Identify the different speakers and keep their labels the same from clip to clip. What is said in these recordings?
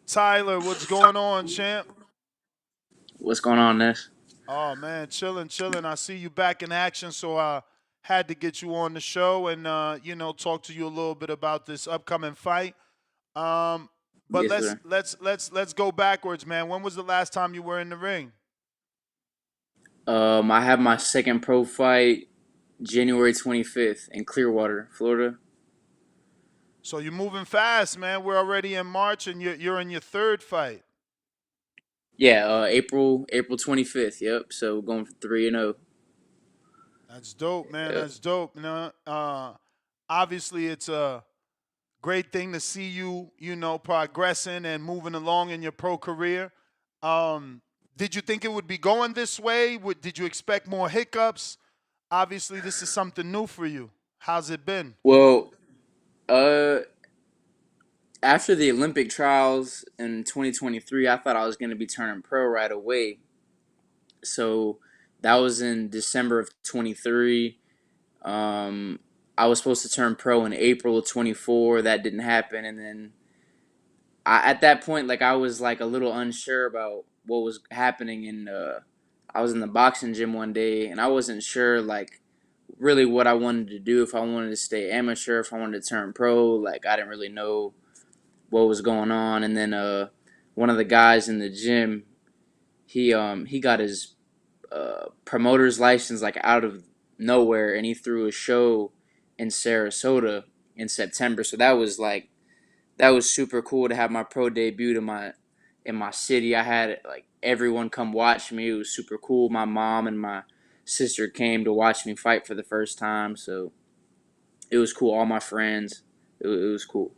Speaker 1: Tyler, what's going on, champ?
Speaker 2: What's going on, Ness?
Speaker 1: Oh man, chilling, chilling. I see you back in action, so I had to get you on the show and talk to you a little bit about this upcoming fight. Um, but
Speaker 2: Yes,
Speaker 1: let's
Speaker 2: sir.
Speaker 1: let's let's let's go backwards, man. When was the last time you were in the ring?
Speaker 2: I have my second pro fight January 25th in Clearwater, Florida.
Speaker 1: So you're moving fast, man. We're already in March, and you're in your third fight.
Speaker 2: Yeah, April 25th. Yep. So going for 3-0.
Speaker 1: That's dope, man.
Speaker 2: Yep.
Speaker 1: That's dope. Obviously, it's a great thing to see you, progressing and moving along in your pro career. Um, did you think it would be going this way? Did you expect more hiccups? Obviously, this is something new for you. How's it been?
Speaker 2: Well, uh, after the Olympic trials in 2023, I thought I was going to be turning pro right away. So that was in December of 23. Um, I was supposed to turn pro in April of 24. That didn't happen, and then at that point, like I was like a little unsure about what was happening, and I was in the boxing gym one day, and I wasn't sure like really what I wanted to do. If I wanted to stay amateur, if I wanted to turn pro, like I didn't really know what was going on. And then one of the guys in the gym, he got his promoter's license like out of nowhere, and he threw a show in Sarasota in September. So that was super cool to have my pro debut in my city. I had like everyone come watch me. It was super cool. My mom and my sister came to watch me fight for the first time, so it was cool. All my friends, it was cool.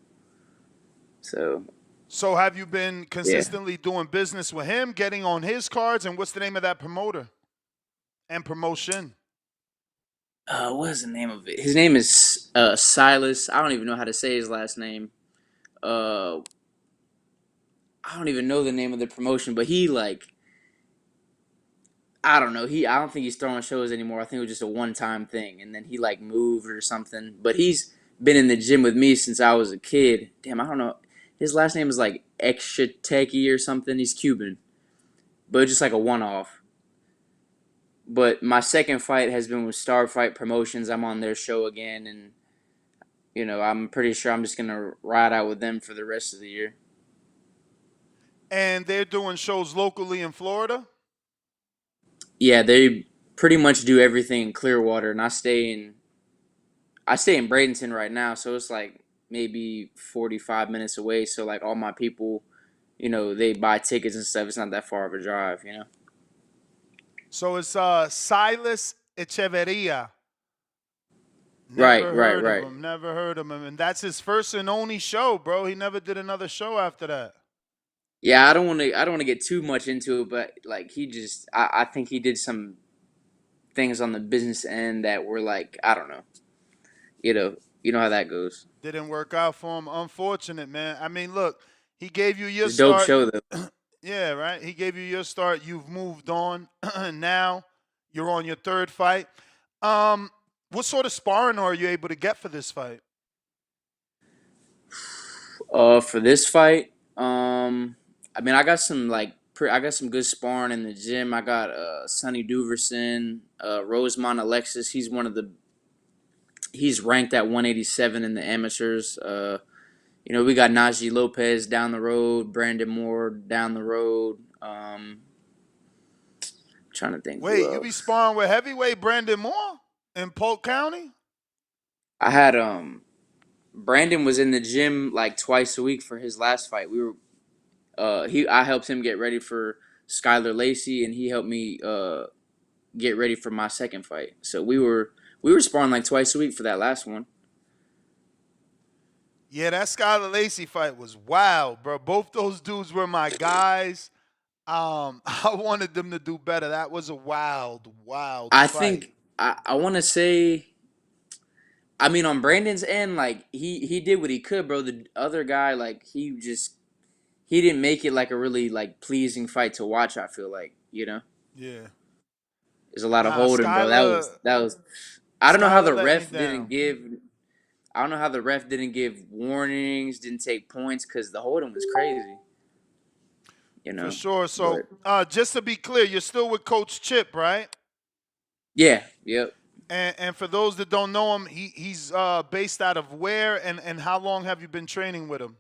Speaker 2: So
Speaker 1: So, have you been
Speaker 2: yeah.
Speaker 1: consistently doing business with him, getting on his cards? And what's the name of that promoter and promotion?
Speaker 2: What is the name of it? His name is Silas. I don't even know how to say his last name. Uh, I don't even know the name of the promotion, but he like I don't know. I don't think he's throwing shows anymore. I think it was just a one time thing, and then he like moved or something. But he's been in the gym with me since I was a kid. Damn, I don't know. His last name is like Extrateki or something. He's Cuban, but just like a one off. But my second fight has been with Star Fight Promotions. I'm on their show again, and I'm pretty sure I'm just gonna ride out with them for the rest of the year.
Speaker 1: And they're doing shows locally in Florida.
Speaker 2: Yeah, they pretty much do everything in Clearwater, and I stay in Bradenton right now, so it's like maybe 45 minutes away. So like all my people, they buy tickets and stuff. It's not that far of a drive.
Speaker 1: So it's Silas Echeverria.
Speaker 2: Right,
Speaker 1: Never
Speaker 2: right,
Speaker 1: heard of
Speaker 2: right.
Speaker 1: him. Never heard of him. And that's his first and only show, bro. He never did another show after that.
Speaker 2: Yeah, I don't want to get too much into it, but like I think he did some things on the business end that were like, I don't know. You know how that goes.
Speaker 1: Didn't work out for him. Unfortunate, man. I mean, look, he gave you your
Speaker 2: It's a dope
Speaker 1: start.
Speaker 2: show though.
Speaker 1: Yeah, right. He gave you your start. You've moved on. Now you're on your third fight. Um, what sort of sparring are you able to get for this fight?
Speaker 2: For this fight, I mean, I got some I got some good sparring in the gym. I got Sonny Duverson, Rosemont Alexis. He's ranked at 187 in the amateurs. We got Najee Lopez down the road, Brandon Moore down the road. Trying to think who
Speaker 1: Wait, you be
Speaker 2: else.
Speaker 1: sparring with heavyweight Brandon Moore in Polk County?
Speaker 2: I had Brandon was in the gym like twice a week for his last fight. I helped him get ready for Skylar Lacy, and he helped me get ready for my second fight. So we were sparring like twice a week for that last one.
Speaker 1: Yeah, that Skylar Lacy fight was wild, bro. Both those dudes were my guys. I wanted them to do better. That was a wild, wild
Speaker 2: I
Speaker 1: fight.
Speaker 2: think I want to say. I mean, on Brandon's end, like he did what he could, bro. The other guy, like he didn't make it like a really like pleasing fight to watch. I feel like
Speaker 1: Yeah.
Speaker 2: there's a lot of
Speaker 1: Nah,
Speaker 2: holding, bro. That was. I don't know how
Speaker 1: Skylar
Speaker 2: the
Speaker 1: let me
Speaker 2: ref didn't
Speaker 1: down.
Speaker 2: give. I don't know how the ref didn't give warnings, didn't take points because the holding was crazy. you
Speaker 1: For
Speaker 2: know.
Speaker 1: sure. So
Speaker 2: But
Speaker 1: just to be clear, you're still with Coach Chip, right?
Speaker 2: yeah, yep.
Speaker 1: And for those that don't know him, he's based out of where and how long have you been training with him?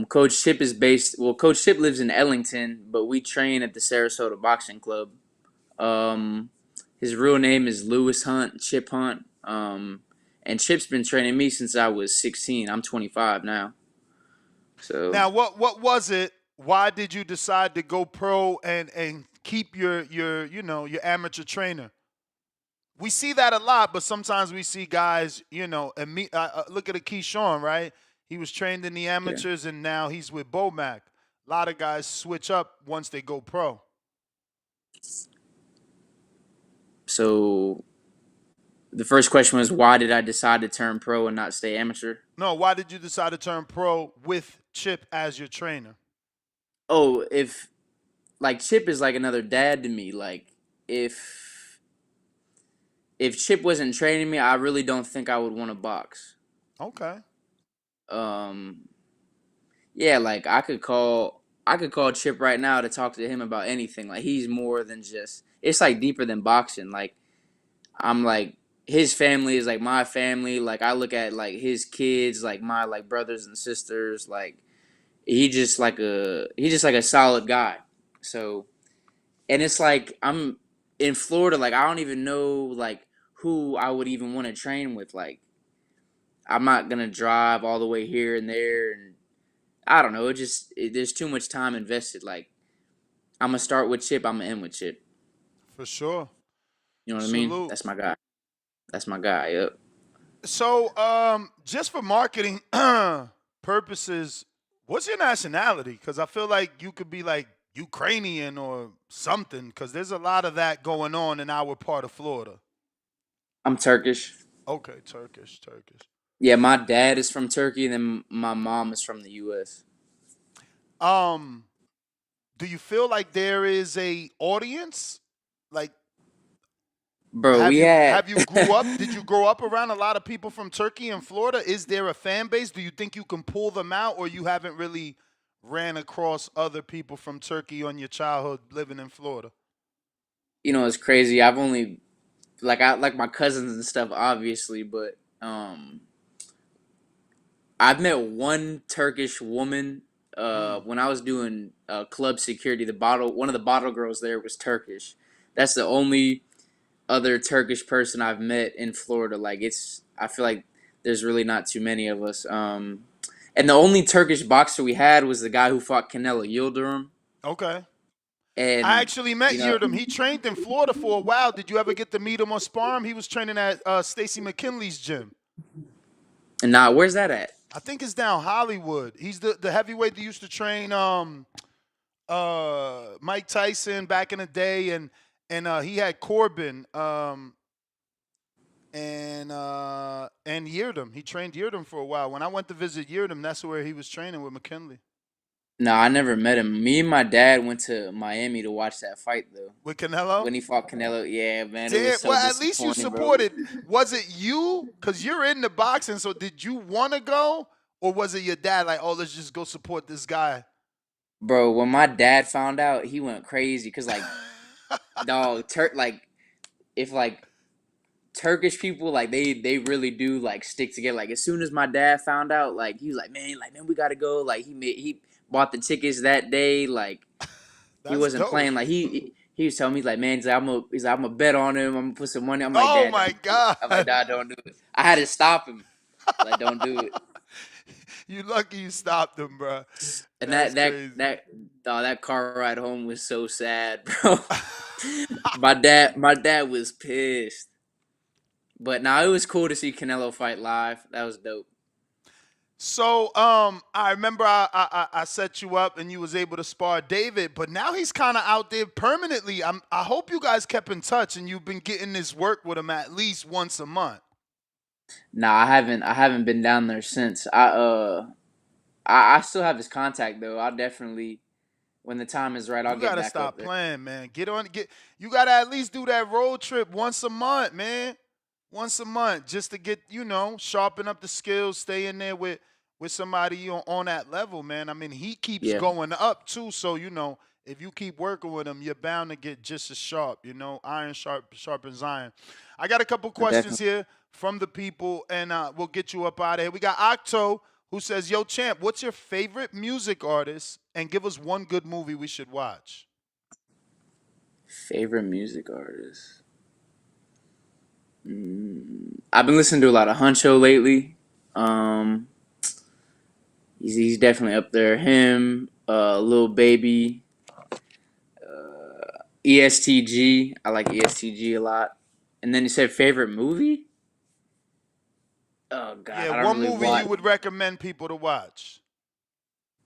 Speaker 2: Coach Chip is based. Well, Coach Chip lives in Ellington, but we train at the Sarasota Boxing Club. Um, his real name is Lewis Hunt, Chip Hunt. And Chip's been training me since I was 16. I'm 25 now. So
Speaker 1: Now, what was it? Why did you decide to go pro and keep your your amateur trainer? We see that a lot, but sometimes we see guys, look at a Keyshawn, right? He was trained in the
Speaker 2: yeah.
Speaker 1: amateurs and now he's with Bomac. A lot of guys switch up once they go pro.
Speaker 2: So the first question was, why did I decide to turn pro and not stay amateur?
Speaker 1: No, why did you decide to turn pro with Chip as your trainer?
Speaker 2: Oh, if like Chip is like another dad to me. Like if if Chip wasn't training me, I really don't think I would want to box.
Speaker 1: Okay.
Speaker 2: Um, yeah, like I could call Chip right now to talk to him about anything. Like he's more than just. It's like deeper than boxing. Like I'm like his family is like my family. Like I look at like his kids, like my like brothers and sisters. Like he just like a solid guy. So and it's like I'm in Florida. Like I don't even know like who I would even want to train with. Like I'm not gonna drive all the way here and there, and I don't know. There's too much time invested. Like I'm gonna start with Chip. I'm gonna end with Chip.
Speaker 1: For sure.
Speaker 2: You know what I mean?
Speaker 1: Salute.
Speaker 2: That's my guy. That's my guy. Yep.
Speaker 1: So, just for marketing purposes, what's your nationality? Because I feel like you could be like Ukrainian or something. Because there's a lot of that going on in our part of Florida.
Speaker 2: I'm Turkish.
Speaker 1: Okay, Turkish, Turkish.
Speaker 2: Yeah, my dad is from Turkey, and then my mom is from the U.S.
Speaker 1: Um, do you feel like there is a audience? Like,
Speaker 2: Bro,
Speaker 1: have
Speaker 2: we
Speaker 1: you
Speaker 2: had.
Speaker 1: have you grew up? Did you grow up around a lot of people from Turkey and Florida? Is there a fan base? Do you think you can pull them out, or you haven't really ran across other people from Turkey on your childhood living in Florida?
Speaker 2: It's crazy. I've only I like my cousins and stuff, obviously, but um, I've met one Turkish woman.
Speaker 1: Mm,
Speaker 2: When I was doing club security, one of the bottle girls there was Turkish. That's the only other Turkish person I've met in Florida. I feel like there's really not too many of us. And the only Turkish boxer we had was the guy who fought Canelo Yildirim.
Speaker 1: okay. I
Speaker 2: And
Speaker 1: actually met
Speaker 2: you know,
Speaker 1: Yildirim. He trained in Florida for a while. Did you ever get to meet him or spar him? He was training at Stacy McKinley's gym.
Speaker 2: and now where's that at?
Speaker 1: I think it's down Hollywood. He's the heavyweight that used to train Mike Tyson back in the day, and he had Corbin and Yildirim. He trained Yildirim for a while. When I went to visit Yildirim, that's where he was training with McKinley.
Speaker 2: No, I never met him. Me and my dad went to Miami to watch that fight though.
Speaker 1: With Canelo?
Speaker 2: When he fought Canelo, yeah, man, it was
Speaker 1: Damn,
Speaker 2: so
Speaker 1: well, at least you
Speaker 2: disappointing, bro.
Speaker 1: supported. Was it you? Because you're in the boxing, so did you want to go? Or was it your dad like, oh, let's just go support this guy?
Speaker 2: Bro, when my dad found out, he went crazy because dog, if Turkish people they really do like stick together. Like as soon as my dad found out, like he was like man, we gotta go. Like he bought the tickets that day. Like he
Speaker 1: That's
Speaker 2: wasn't
Speaker 1: dope.
Speaker 2: playing. Like he was telling me like man, I'm gonna bet on him. I'm gonna put some money. I'm like
Speaker 1: Oh
Speaker 2: dad,
Speaker 1: my
Speaker 2: don't do it.
Speaker 1: God.
Speaker 2: I'm like dad, don't do it. I had to stop him. Like don't do it.
Speaker 1: You lucky you stopped him, bro.
Speaker 2: And
Speaker 1: That's
Speaker 2: that that
Speaker 1: crazy.
Speaker 2: that dog, that car ride home was so sad, bro. My dad was pissed. But now it was cool to see Canelo fight live. That was dope.
Speaker 1: So, I remember I set you up and you was able to spar David, but now he's kind of out there permanently. I hope you guys kept in touch and you've been getting this work with him at least once a month.
Speaker 2: Nah, I haven't been down there since. I still have his contact though. I'll definitely when the time is right, I'll
Speaker 1: You
Speaker 2: get
Speaker 1: gotta
Speaker 2: back up
Speaker 1: stop
Speaker 2: there.
Speaker 1: playing, man. You gotta at least do that road trip once a month, man. Once a month, just to get sharpen up the skills, stay in there with somebody on that level, man. I mean, he keeps
Speaker 2: Yeah,
Speaker 1: going up too. So if you keep working with him, you're bound to get just as sharp. Iron sharpens iron. I got a couple questions
Speaker 2: definitely.
Speaker 1: here from the people, and we'll get you up out of here. We got Octo who says, "Yo, champ, what's your favorite music artist? And give us one good movie we should watch."
Speaker 2: Favorite music artist. I've been listening to a lot of Huncho lately. Um, he's definitely up there. Him, Lil Baby, ESTG. I like ESTG a lot. And then you said favorite movie? Oh God,
Speaker 1: Yeah,
Speaker 2: I don't
Speaker 1: one
Speaker 2: really
Speaker 1: movie you
Speaker 2: watch.
Speaker 1: would recommend people to watch.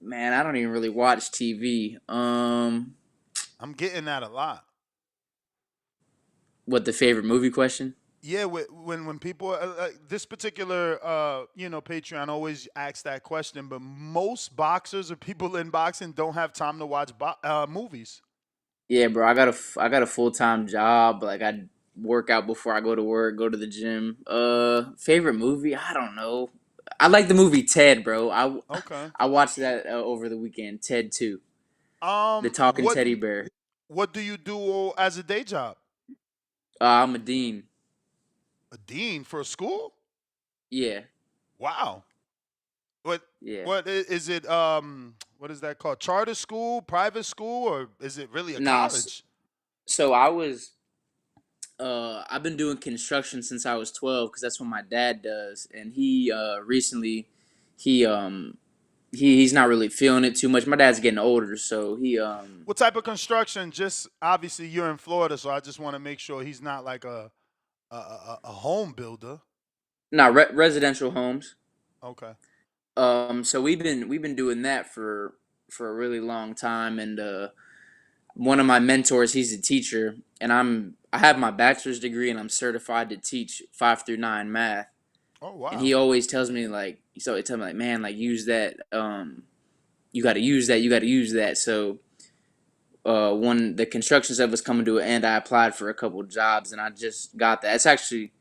Speaker 2: Man, I don't even really watch TV.
Speaker 1: I'm getting that a lot.
Speaker 2: What the favorite movie question?
Speaker 1: Yeah, when people this particular Patreon always asks that question, but most boxers or people in boxing don't have time to watch movies.
Speaker 2: Yeah, bro, I got a full time job. Like I work out before I go to work, go to the gym. Favorite movie? I don't know. I like the movie Ted, bro.
Speaker 1: Okay.
Speaker 2: I watched that over the weekend. Ted 2, the
Speaker 1: Um,
Speaker 2: talking
Speaker 1: what
Speaker 2: teddy bear.
Speaker 1: what do you do as a day job?
Speaker 2: I'm a dean.
Speaker 1: A dean for a school?
Speaker 2: Yeah,
Speaker 1: Wow. What
Speaker 2: yeah.
Speaker 1: is it? What is that called? Charter school, private school, or is it really a
Speaker 2: Nah,
Speaker 1: college?
Speaker 2: so I was I've been doing construction since I was 12 because that's what my dad does, and he recently he he's not really feeling it too much. My dad's getting older, so
Speaker 1: What type of construction? Just obviously you're in Florida, so I just want to make sure he's not like a home builder.
Speaker 2: not residential homes.
Speaker 1: Okay.
Speaker 2: So we've been doing that for a really long time, and one of my mentors, he's a teacher, and I have my bachelor's degree, and I'm certified to teach 5 through 9 math.
Speaker 1: Oh
Speaker 2: And
Speaker 1: wow.
Speaker 2: he always tells me like, so he tells me like, man, like use that. You got to use that. You got to use that. So when the construction stuff was coming to an end, I applied for a couple jobs, and I just got that. It's actually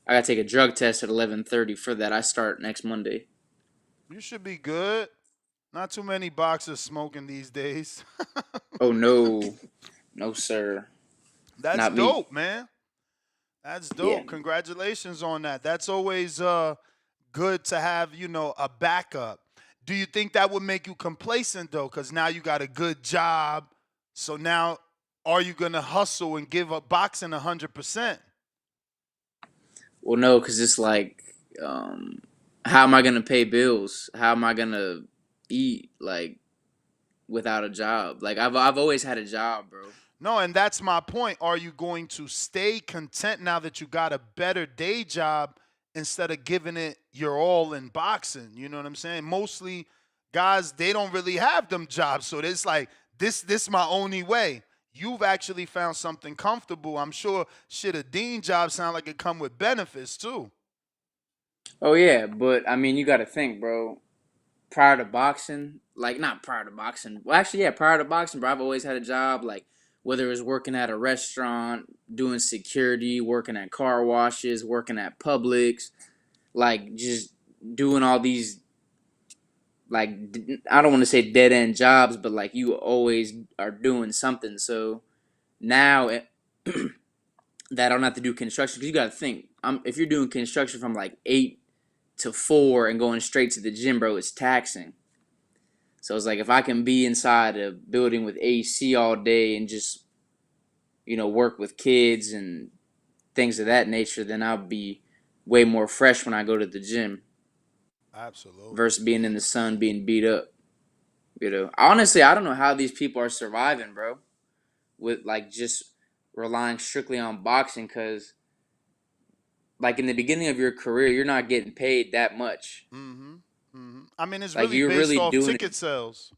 Speaker 2: I got to take a drug test at 11:30 for that. I start next Monday.
Speaker 1: You should be good. Not too many boxers smoking these days.
Speaker 2: Oh no, no sir,
Speaker 1: That's
Speaker 2: not me.
Speaker 1: dope, man. That's
Speaker 2: Yeah.
Speaker 1: dope. Congratulations on that. That's always good to have, a backup. Do you think that would make you complacent though? Because now you got a good job. So now, are you gonna hustle and give up boxing 100%?
Speaker 2: Well, no, because it's like, um, how am I gonna pay bills? How am I gonna eat like without a job? Like I've always had a job, bro.
Speaker 1: No, and that's my point. Are you going to stay content now that you got a better day job instead of giving it your all in boxing? You know what I'm saying? Mostly guys, they don't really have them jobs. So it's like this my only way. You've actually found something comfortable. I'm sure shit a dean job sound like it come with benefits too.
Speaker 2: Oh yeah, but I mean, you got to think, bro. Prior to boxing, like not prior to boxing. Well, actually, yeah, prior to boxing, bro, I've always had a job. Like whether it was working at a restaurant, doing security, working at car washes, working at Publix, like just doing all these like I don't want to say dead end jobs, but like you always are doing something. So now that I don't have to do construction, because you got to think, if you're doing construction from like 8 to 4 and going straight to the gym, bro, it's taxing. So it's like if I can be inside a building with AC all day and just work with kids and things of that nature, then I'll be way more fresh when I go to the gym
Speaker 1: Absolutely.
Speaker 2: versus being in the sun being beat up. Honestly, I don't know how these people are surviving, bro, with like just relying strictly on boxing because like in the beginning of your career, you're not getting paid that much.
Speaker 1: I mean, it's
Speaker 2: Like
Speaker 1: really
Speaker 2: you're
Speaker 1: based
Speaker 2: really
Speaker 1: off
Speaker 2: doing
Speaker 1: ticket
Speaker 2: it.
Speaker 1: sales.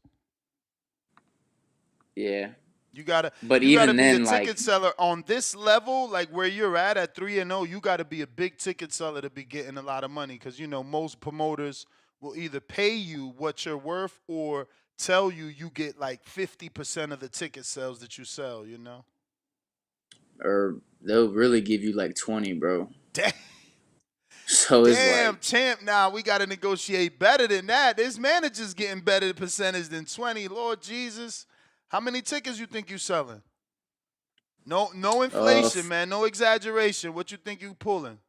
Speaker 2: Yeah.
Speaker 1: You gotta
Speaker 2: But
Speaker 1: you gotta
Speaker 2: even
Speaker 1: be a
Speaker 2: then, like,
Speaker 1: ticket seller on this level, like where you're at 3-0. You gotta be a big ticket seller to be getting a lot of money, because most promoters will either pay you what you're worth or tell you get like 50% of the ticket sales that you sell.
Speaker 2: or they'll really give you like 20, bro.
Speaker 1: Damn.
Speaker 2: So it's
Speaker 1: Damn,
Speaker 2: like,
Speaker 1: champ. Now we got to negotiate better than that. This manager's getting better percentage than 20. Lord Jesus. How many tickets you think you selling? No inflation,
Speaker 2: f-
Speaker 1: man. No exaggeration. What you think you pulling?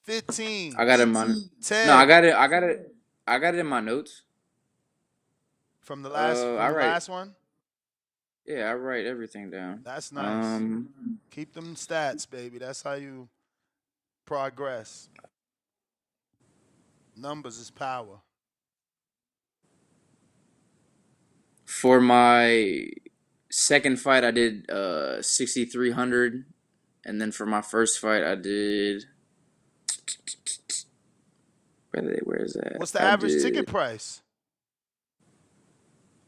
Speaker 1: 15,
Speaker 2: I got it in my, no,
Speaker 1: 10
Speaker 2: I got it in my notes.
Speaker 1: from the
Speaker 2: I write,
Speaker 1: last one?
Speaker 2: yeah, I write everything down.
Speaker 1: That's nice. Keep them stats, baby. That's how you progress. Numbers is power.
Speaker 2: For my second fight, I did 6,300, and then for my first fight, I did where is that?
Speaker 1: What's the average ticket price?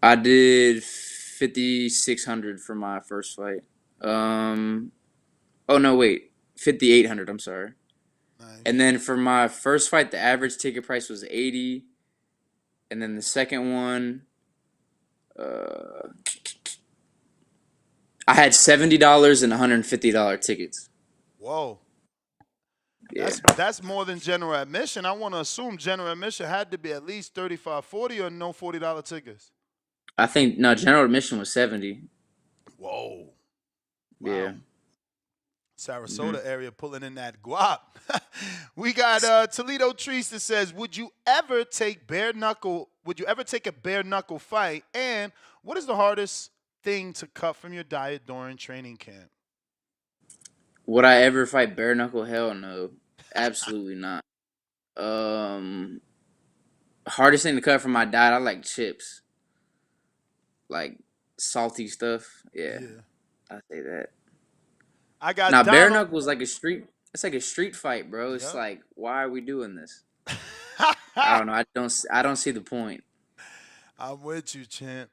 Speaker 2: I did 5,600 for my first fight. Um, oh no, wait, 5,800. I'm sorry. And
Speaker 1: Nice.
Speaker 2: then for my first fight, the average ticket price was 80, and then the second one, uh, I had $70 and $150 tickets.
Speaker 1: Whoa.
Speaker 2: Yeah,
Speaker 1: That's more than general admission. I want to assume general admission had to be at least 35, 40 or no $40 tickets.
Speaker 2: I think no, general admission was 70.
Speaker 1: Whoa.
Speaker 2: Yeah.
Speaker 1: Wow.
Speaker 2: Hmm.
Speaker 1: Sarasota area pulling in that guap. We got Toledo Trees that says, would you ever take a bare knuckle fight? And what is the hardest thing to cut from your diet during training camp?
Speaker 2: Would I ever fight bare knuckle? Hell no, absolutely not. Um, Hardest thing to cut from my diet, I like chips, like salty stuff. Yeah,
Speaker 1: Yeah.
Speaker 2: I say that.
Speaker 1: I got
Speaker 2: Now bare
Speaker 1: Donald.
Speaker 2: knuckle was like a street. It's like a street fight, bro. It's
Speaker 1: Yep.
Speaker 2: like, why are we doing this? I don't know. I don't see the point.
Speaker 1: I'm with you, champ.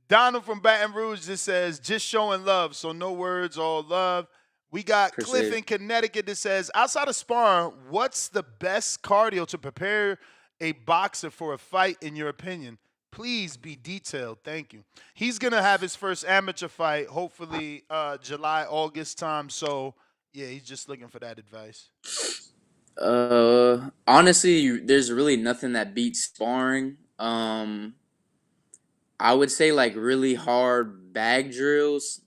Speaker 1: Donald from Baton Rouge just says, just showing love. So no words, all love. We got
Speaker 2: Appreciate
Speaker 1: Cliff
Speaker 2: it.
Speaker 1: in Connecticut that says, outside of sparring, what's the best cardio to prepare a boxer for a fight, in your opinion? Please be detailed. Thank you. He's going to have his first amateur fight, hopefully July, August time. So, yeah, he's just looking for that advice.
Speaker 2: Honestly, there's really nothing that beats sparring. I would say like really hard bag drills,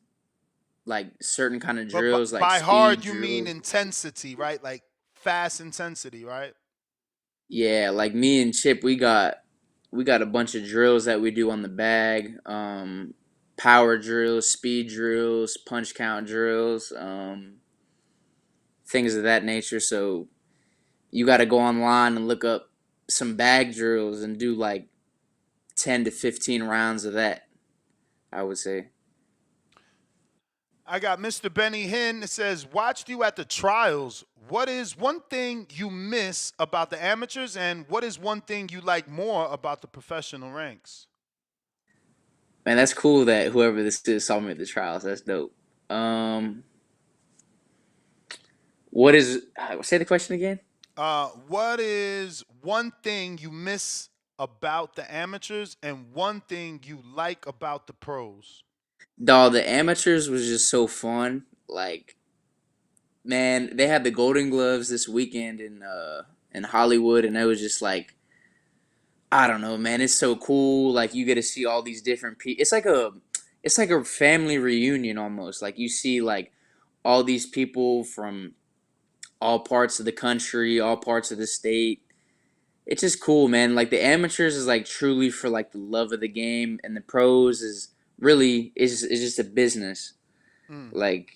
Speaker 2: like certain kind of
Speaker 1: But
Speaker 2: drills, like
Speaker 1: by
Speaker 2: speed
Speaker 1: hard, you mean
Speaker 2: drills.
Speaker 1: intensity, right? Like fast intensity, right?
Speaker 2: Yeah, like me and Chip, we got a bunch of drills that we do on the bag. Power drills, speed drills, punch count drills, things of that nature. So you got to go online and look up some bag drills and do like 10 to 15 rounds of that, I would say.
Speaker 1: I got Mr. Benny Hinn that says, watched you at the trials. What is one thing you miss about the amateurs, and what is one thing you like more about the professional ranks?
Speaker 2: Man, that's cool that whoever this is saw me at the trials. That's dope. Um, what is, say the question again?
Speaker 1: What is one thing you miss about the amateurs, and one thing you like about the pros?
Speaker 2: Dog, the amateurs was just so fun. Like, man, they had the Golden Gloves this weekend in Hollywood, and it was just like, I don't know, man. It's so cool. Like you get to see all these different people. It's like a family reunion almost. Like you see like all these people from all parts of the country, all parts of the state. It's just cool, man. Like the amateurs is like truly for like the love of the game, and the pros is really is just a business.
Speaker 1: Mm.
Speaker 2: Like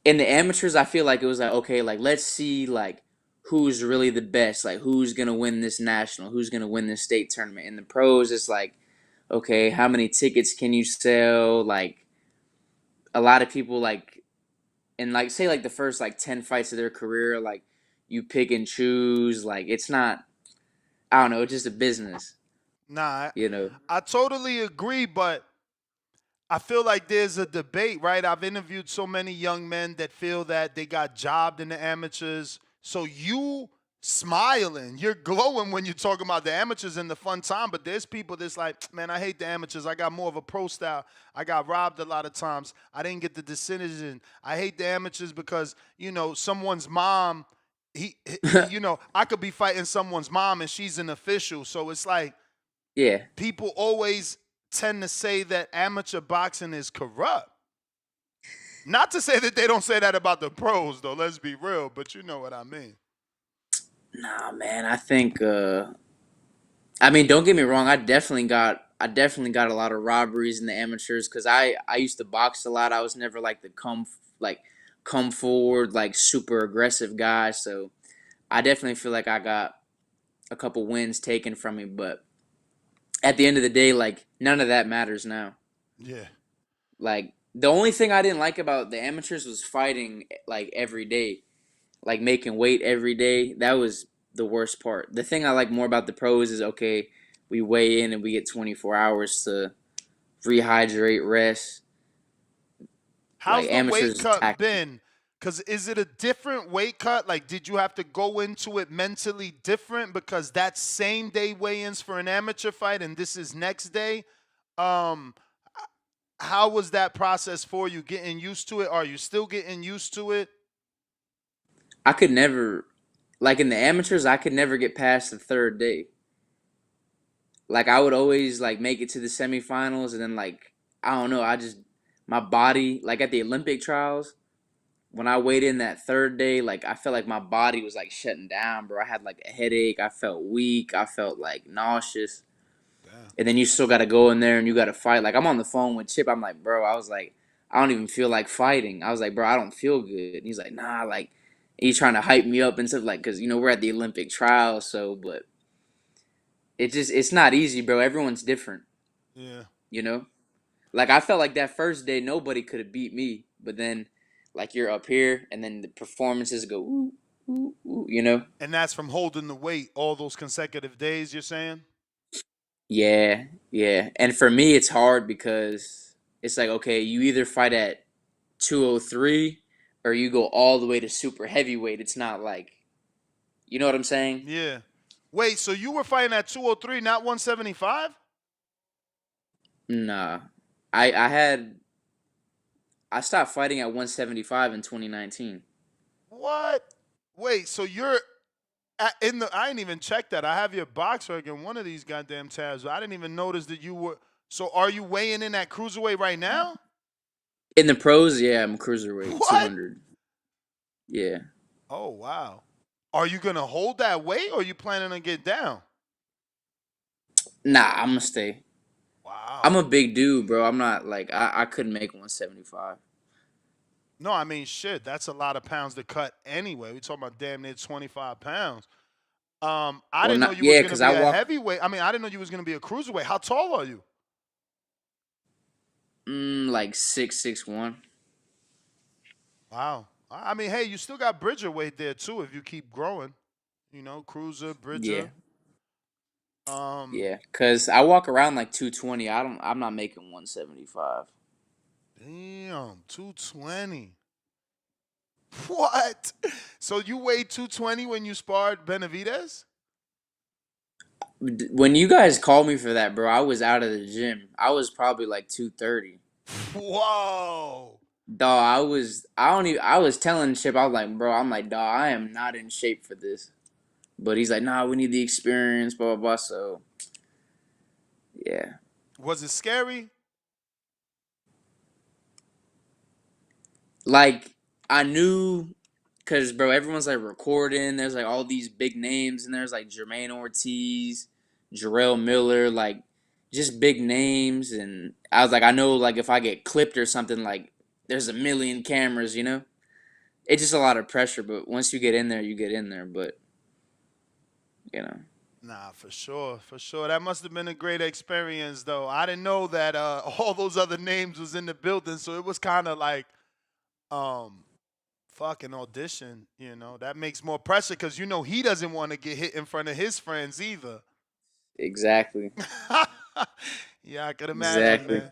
Speaker 2: in the amateurs, I feel like it was like, okay, like let's see like who's really the best, like who's gonna win this national, who's gonna win this state tournament. In the pros, it's like, okay, how many tickets can you sell? Like a lot of people like, and like say like the first like 10 fights of their career, like you pick and choose. Like it's not, I don't know, it's just a business,
Speaker 1: Nah,
Speaker 2: you know.
Speaker 1: I totally agree, but I feel like there's a debate, right? I've interviewed so many young men that feel that they got jobbed in the amateurs. So you smiling, you're glowing when you're talking about the amateurs and the fun time, but there's people that's like, man, I hate the amateurs. I got more of a pro style. I got robbed a lot of times. I didn't get the decision. I hate the amateurs because, someone's mom I could be fighting someone's mom and she's an official. So it's like
Speaker 2: Yeah.
Speaker 1: people always tend to say that amateur boxing is corrupt. Not to say that they don't say that about the pros, though. Let's be real, but you know what I mean.
Speaker 2: Nah, man. I think. I mean, don't get me wrong. I definitely got a lot of robberies in the amateurs because I used to box a lot. I was never like the come forward like super aggressive guy. So I definitely feel like I got a couple wins taken from me. But at the end of the day, like none of that matters now.
Speaker 1: Yeah.
Speaker 2: Like the only thing I didn't like about the amateurs was fighting like every day, like making weight every day. That was the worst part. The thing I like more about the pros is okay, we weigh in and we get 24 hours to rehydrate, rest.
Speaker 1: How's
Speaker 2: Like
Speaker 1: the weight
Speaker 2: amateurs is
Speaker 1: cut
Speaker 2: taxing.
Speaker 1: been? Because is it a different weight cut? Like, did you have to go into it mentally different because that's same day weigh-ins for an amateur fight and this is next day? Um, how was that process for you getting used to it? Are you still getting used to it?
Speaker 2: I could never, like in the amateurs, I could never get past the third day. Like I would always like make it to the semifinals and then like I don't know, I just my body like at the Olympic trials when I weighed in that third day, like I felt like my body was like shutting down, bro. I had like a headache. I felt weak. I felt like nauseous.
Speaker 1: Damn.
Speaker 2: And then you still got to go in there and you got to fight. Like I'm on the phone with Chip. I'm like, bro. I was like, I don't even feel like fighting. I was like, bro, I don't feel good. And he's like, nah. Like he's trying to hype me up and stuff. Like, cause we're at the Olympic trials. So, but it's not easy, bro. Everyone's different.
Speaker 1: Yeah.
Speaker 2: You know. Like I felt like that first day nobody could have beat me. But then, like you're up here and then the performances go ooh ooh ooh. You know.
Speaker 1: And that's from holding the weight all those consecutive days, you're saying?
Speaker 2: Yeah, yeah. And for me, it's hard because it's like, okay, you either fight at 203 or you go all the way to super heavyweight. It's not like, you know what I'm saying?
Speaker 1: Yeah. Wait, so you were fighting at 203, not 175?
Speaker 2: Nah. I stopped fighting at 175 in 2019.
Speaker 1: What? Wait, so you're in the? I didn't even check that. I have your box rec in one of these goddamn tabs. I didn't even notice that you were. So are you weighing in at cruiserweight right now?
Speaker 2: In the pros, yeah, I'm cruiserweight,
Speaker 1: What?
Speaker 2: 200. Yeah.
Speaker 1: Oh wow. Are you gonna hold that weight, or are you planning to get down?
Speaker 2: Nah, I'm gonna stay. I'm
Speaker 1: Wow.
Speaker 2: a big dude, bro. I'm not like I couldn't make 175.
Speaker 1: No, I mean shit. That's a lot of pounds to cut anyway. We talking about damn near 25 pounds. I
Speaker 2: Well,
Speaker 1: didn't know
Speaker 2: not
Speaker 1: you was
Speaker 2: yeah,
Speaker 1: gonna
Speaker 2: cuz I
Speaker 1: be a
Speaker 2: walk
Speaker 1: heavyweight. I mean, I didn't know you was gonna be a cruiserweight. How tall are you?
Speaker 2: like 6'1".
Speaker 1: Wow. I mean, hey, you still got Bridger weight there too if you keep growing. Cruiser,
Speaker 2: Yeah.
Speaker 1: Bridger. Um,
Speaker 2: Yeah, cuz I walk around like 220. I'm not making 175.
Speaker 1: damn, 220. What? So you weighed 220 when you sparred Benavidez?
Speaker 2: When you guys called me for that, bro, I was out of the gym. I was probably like 230.
Speaker 1: Whoa.
Speaker 2: Dawg, I don't even I was telling Chip, I was like, bro, I'm like, dawg, I am not in shape for this. But he's like, nah, we need the experience, blah blah blah. So yeah.
Speaker 1: Was it scary?
Speaker 2: Like I knew cause bro, everyone's like recording, there's like all these big names and there's like Jermaine Ortiz, Jarrell Miller, like just big names and I was like, I know like if I get clipped or something, like there's a million cameras, you know? It's just a lot of pressure, but once you get in there, you get in there. But you know,
Speaker 1: Nah, for sure, for sure. That must have been a great experience, though. I didn't know that all those other names was in the building, so it was kind of like um, fucking audition. That makes more pressure because he doesn't want to get hit in front of his friends either.
Speaker 2: exactly,
Speaker 1: Yeah, I could imagine,
Speaker 2: exactly.
Speaker 1: man.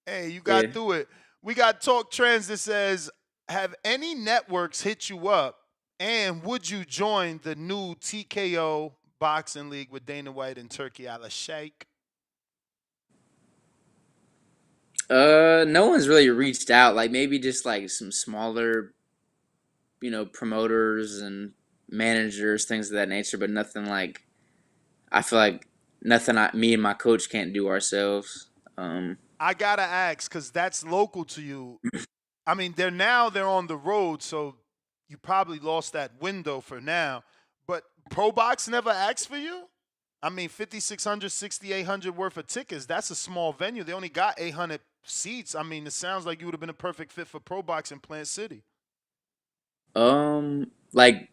Speaker 1: Hey, you got
Speaker 2: Yeah.
Speaker 1: through it. We got Talk Trends that says, have any networks hit you up? And would you join the new TKO boxing league with Dana White and Turkey Al Sheikh?
Speaker 2: No one's really reached out. Like maybe just like some smaller, promoters and managers, things of that nature, but nothing like I feel like nothing me and my coach can't do ourselves.
Speaker 1: I gotta ask because that's local to you. I mean, they're on the road, so you probably lost that window for now. But Pro Box never asked for you. I mean, 5,600, 6,800 worth of tickets. That's a small venue. They only got 800 seats. I mean, it sounds like you would have been a perfect fit for Pro Box in Plant City.
Speaker 2: Like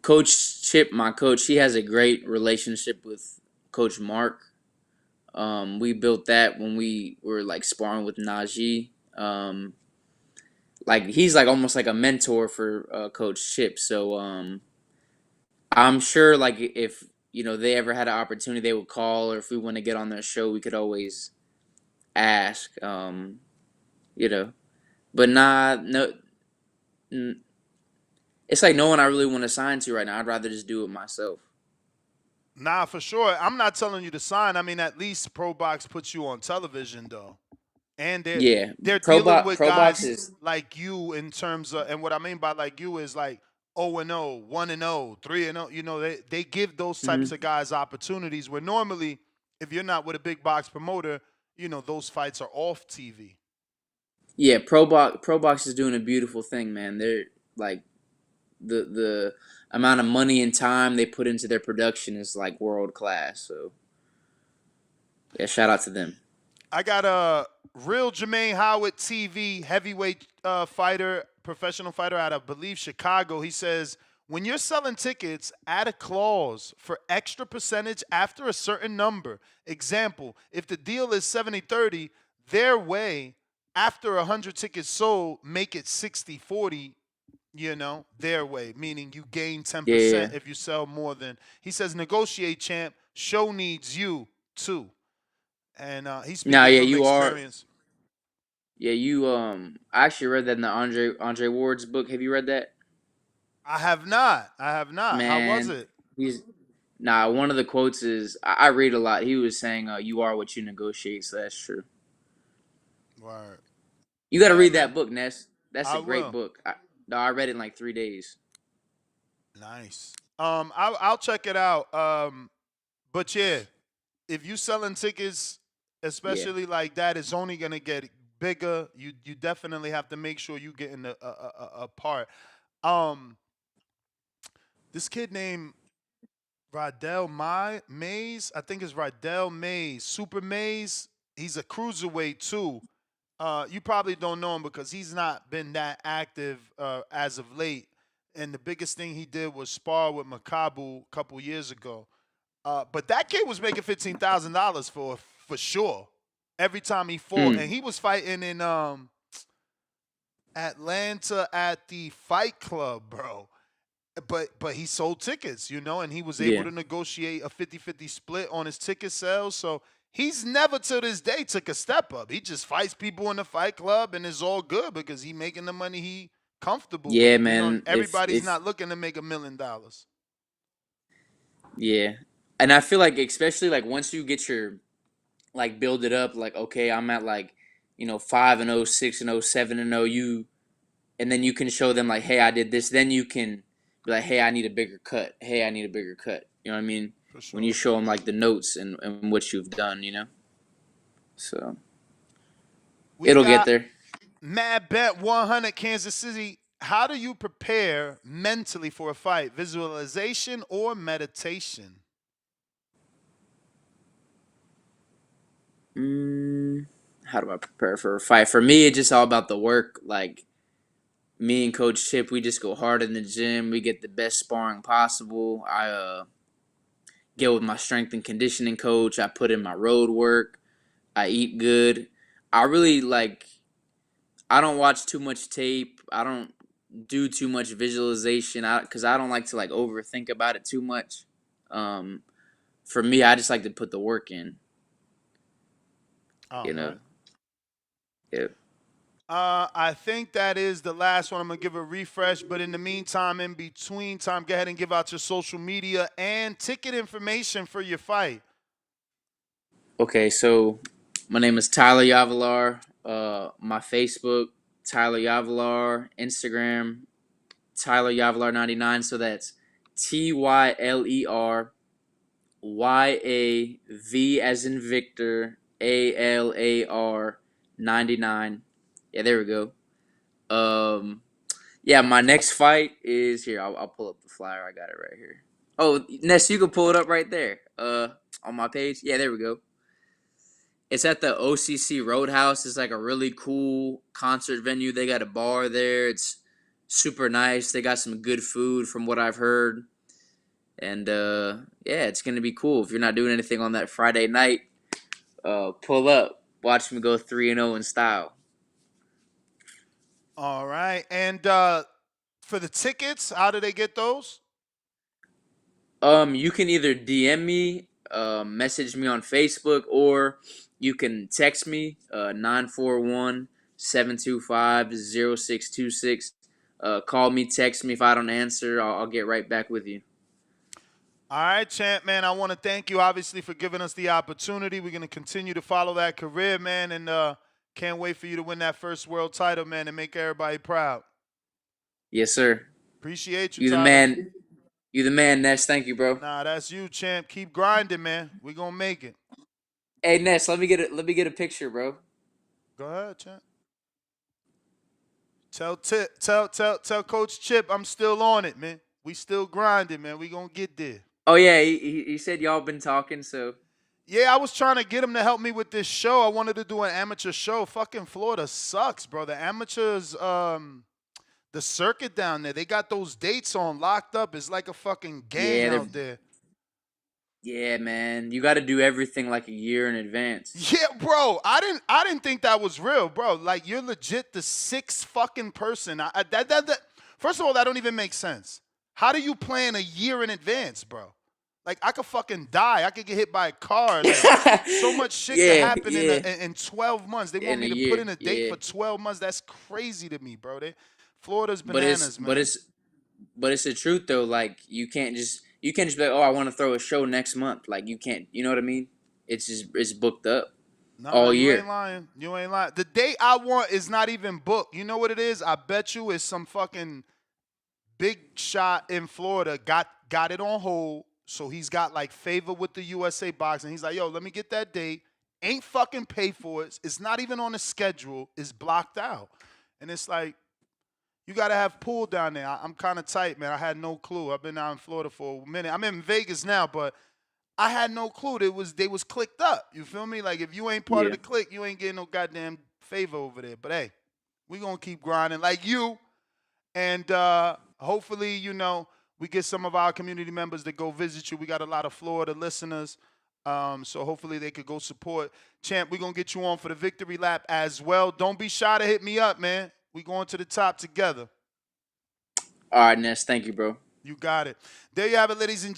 Speaker 2: Coach Chip, my coach, he has a great relationship with Coach Mark. We built that when we were like sparring with Najee. Like he's like almost like a mentor for Coach Chip. So I'm sure like if they ever had an opportunity, they would call, or if we want to get on their show, we could always ask. You know, but nah, no, it's like no one I really want to sign to right now. I'd rather just do it myself.
Speaker 1: Nah, for sure. I'm not telling you to sign. I mean, at least Pro Box puts you on television, though. And
Speaker 2: Yeah,
Speaker 1: they're dealing with
Speaker 2: Pro Box
Speaker 1: guys
Speaker 2: is
Speaker 1: like you in terms of, and what I mean by like you is like 0-0, 1-0, 3-0. You know, they give those types
Speaker 2: mhm.
Speaker 1: of guys opportunities where normally, if you're not with a big box promoter, those fights are off TV.
Speaker 2: Yeah, Pro Box is doing a beautiful thing, man. They're like the amount of money and time they put into their production is like world class. So yeah, shout out to them.
Speaker 1: I got a real Jermaine Howard TV heavyweight fighter, professional fighter out of, I believe, Chicago. He says, when you're selling tickets, add a clause for extra percentage after a certain number. Example, if the deal is 70-30, their way, after 100 tickets sold, make it 60-40, their way, meaning you gain
Speaker 2: Yeah, yeah.
Speaker 1: 10% if you sell more than. He says, negotiate, champ. Show needs you, too. And he's
Speaker 2: Now,
Speaker 1: speaking
Speaker 2: yeah,
Speaker 1: from
Speaker 2: you are.
Speaker 1: experience.
Speaker 2: Yeah, you. I actually read that in the Andre Ward's book. Have you read that?
Speaker 1: I have not. I have not. How was
Speaker 2: Man,
Speaker 1: it?
Speaker 2: he's one of the quotes is I read a lot. He was saying, "You are what you negotiate." So that's true.
Speaker 1: Word.
Speaker 2: You got to
Speaker 1: Yeah,
Speaker 2: read
Speaker 1: man.
Speaker 2: that book, Ness. That's
Speaker 1: I
Speaker 2: a great
Speaker 1: will.
Speaker 2: book. No, I read it in like 3 days.
Speaker 1: Nice. I'll check it out. But yeah, if you selling tickets,
Speaker 2: Yeah.
Speaker 1: especially like that, it's only gonna get bigger. You definitely have to make sure you get in a part. Um, this kid named Mays, I think it's Rydell Mays, Super Mays. He's a cruiserweight too. You probably don't know him because he's not been that active as of late. And the biggest thing he did was spar with Makabu a couple years ago. But that kid was making $15,000 for sure every time he fought,
Speaker 2: Mm,
Speaker 1: and he was fighting in Atlanta at the Fight Club, bro. But he sold tickets, and he was able
Speaker 2: yeah.
Speaker 1: to negotiate a 50-50 split on his ticket sales. So he's never to this day took a step up. He just fights people in the Fight Club and it's all good because he making the money he comfortable
Speaker 2: Yeah,
Speaker 1: with.
Speaker 2: man.
Speaker 1: Everybody's
Speaker 2: If
Speaker 1: not looking to make $1 million.
Speaker 2: Yeah, and I feel like especially like once you get your like build it up, like okay, I'm at like 5-0, 6-0, 7-0. And then you can show them like, hey, I did this. Then you can be like, hey, I need a bigger cut. Hey, I need a bigger cut. You know what I mean?
Speaker 1: For
Speaker 2: When you
Speaker 1: sure.
Speaker 2: show them like the notes and what you've done, so
Speaker 1: We
Speaker 2: it'll get
Speaker 1: got
Speaker 2: there.
Speaker 1: Mad Bet 100 Kansas City. How do you prepare mentally for a fight? Visualization or meditation?
Speaker 2: Mm, how do I prepare for a fight? For me, it's just all about the work. Like me and Coach Chip, we just go hard in the gym. We get the best sparring possible. I get with my strength and conditioning coach. I put in my road work. I eat good. I really like. I don't watch too much tape. I don't do too much visualization. Because I don't like to like overthink about it too much. Um, for me, I just like to put the work in.
Speaker 1: All
Speaker 2: You
Speaker 1: right.
Speaker 2: know. Yeah.
Speaker 1: I think that is the last one. I'm gonna give a refresh, but in the meantime, in between time, go ahead and give out your social media and ticket information for your fight.
Speaker 2: Okay, so my name is Tyler Yavalar. My Facebook, Tyler Yavalar. Instagram, Tyler Yavalar 99. So that's TYLERYAV as in Victor ALAR 99. Yeah, there we go. Yeah, my next fight is here. I'll pull up the flyer. I got it right here. Oh, Ness, you can pull it up right there. On my page. Yeah, there we go. It's at the OCC Roadhouse. It's like a really cool concert venue. They got a bar there. It's super nice. They got some good food from what I've heard. And yeah, it's gonna be cool. If you're not doing anything on that Friday night, pull up. Watch me go 3-0 in style.
Speaker 1: All right. And for the tickets, how do they get those?
Speaker 2: You can either DM me, message me on Facebook, or you can text me 941-725-0626. Call me, text me. If I don't answer, I'll get right back with you.
Speaker 1: All right, champ, man. I want to thank you, obviously, for giving us the opportunity. We're going to continue to follow that career, man, and can't wait for you to win that first world title, man, and make everybody proud.
Speaker 2: Yes, sir.
Speaker 1: Appreciate you,
Speaker 2: You the
Speaker 1: Tyler.
Speaker 2: man. You the man, Ness. Thank you, bro.
Speaker 1: Nah, that's you, champ. Keep grinding, man. We're going to make it.
Speaker 2: Hey, Ness, let me get a picture, bro.
Speaker 1: Go ahead, champ. Tell Coach Chip I'm still on it, man. We still grinding, man. We going to get there.
Speaker 2: Oh, yeah, he said y'all been talking, so.
Speaker 1: Yeah, I was trying to get him to help me with this show. I wanted to do an amateur show. Fucking Florida sucks, bro. The amateurs, the circuit down there, they got those dates on locked up. It's like a fucking gang out there.
Speaker 2: Yeah, man. You got to do everything like a year in advance.
Speaker 1: Yeah, bro. I didn't think that was real, bro. Like, you're legit the sixth fucking person. First of all, that don't even make sense. How do you plan a year in advance, bro? Like, I could fucking die. I could get hit by a car. Like, so much shit could happen in 12 months. They want me to put in a date for 12 months. That's crazy to me, bro. Florida's bananas, man.
Speaker 2: But it's the truth though. Like, you can't just be like, oh, I want to throw a show next month. Like, you can't. You know what I mean? It's booked up all year.
Speaker 1: You ain't lying. You ain't lying. The date I want is not even booked. You know what it is? I bet you it's some fucking big shot in Florida got it on hold. So he's got like favor with the USA Boxing. He's like, yo, let me get that date. Ain't fucking pay for it. It's not even on the schedule. It's blocked out. And it's like, you got to have pool down there. I'm kind of tight, man. I had no clue. I've been out in Florida for a minute. I'm in Vegas now, but I had no clue. They was clicked up. You feel me? Like, if you ain't part of the clique, you ain't getting no goddamn favor over there. But hey, we going to keep grinding like you. And hopefully, you know, we get some of our community members to go visit you. We got a lot of Florida listeners. So hopefully they could go support. Champ, we're going to get you on for the victory lap as well. Don't be shy to hit me up, man. We going to the top together.
Speaker 2: All right, Ness. Thank you, bro.
Speaker 1: You got it. There you have it, ladies and gentlemen.